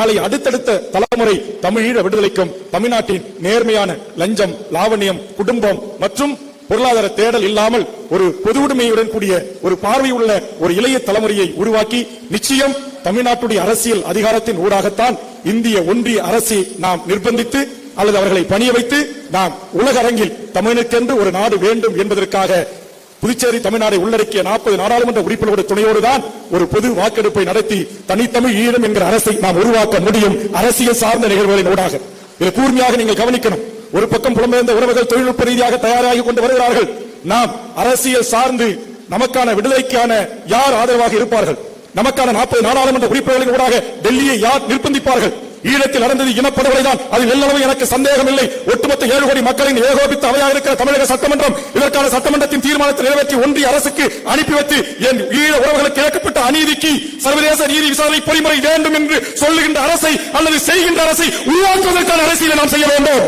நாளை அடுத்தடுத்த தலைமுறை தமிழீழ விடுதலைக்கும் தமிழ்நாட்டின் நேர்மையான லஞ்சம், லாவண்யம், குடும்பம் மற்றும் பொருளாதார தேடல் இல்லாமல் ஒரு பொது உடைமையுடன் கூடிய ஒரு பார்வையுள்ள ஒரு இளைய தலைமுறையை உருவாக்கி நிச்சயம் தமிழ்நாட்டுடைய அரசியல் அதிகாரத்தின் ஊடாகத்தான் இந்திய ஒன்றிய அரசை நாம் நிர்பந்தித்து அல்லது அவர்களை பணிய வைத்து நாம் உலக அரங்கில் தமிழுக்கென்று ஒரு நாடு வேண்டும் என்பதற்காக புதுச்சேரி தமிழ்நாடு உள்ளடக்கிய 40 நாடாளுமன்ற உறுப்பினர்களுடைய துணையோடுதான் ஒரு பொது வாக்கெடுப்பை நடத்தி தனித்தமிழ் ஈழம் என்கிற அரசை நாம் உருவாக்க முடியும். அரசியல் சார்ந்த நிகழ்வுகளின் ஊடாக இதை கூர்மையாக நீங்கள் கவனிக்கணும். ஒரு பக்கம் புலம்பெயர்ந்த உறவுகள் தொழில்நுட்ப ரீதியாக தயாராகி கொண்டு வருகிறார்கள். நாம் அரசியல் சார்ந்து நமக்கான விடுதலைக்கான யார் ஆதரவாக இருப்பார்கள்? நமக்கான 40 நாடாளுமன்ற உறுப்பினர்களின் ஊடாக டெல்லியை யார் நிர்பந்திப்பார்கள்? ஈழத்தில் நடந்தது இனப்படுகொலைதான், அதில் எல்லளவு எனக்கு சந்தேகம் இல்லை. ஒட்டுமொத்த 7 கோடி மக்களின் ஏகோபித்த அவையாக இருக்கிற தமிழக சட்டமன்றம் இதற்கான சட்டமன்றத்தின் தீர்மானத்தை நிறைவேற்றி ஒன்றிய அரசுக்கு அனுப்பி வைத்து என் ஈழ உறவுகளுக்கு இழக்கப்பட்ட அநீதிக்கு சர்வதேச நீதி விசாரணை பொறிமுறை வேண்டும் என்று சொல்லுகின்ற அரசை அல்லது செய்கின்ற அரசை உருவாக்குவதற்கான அரசியலை நாம் செய்ய வேண்டும்.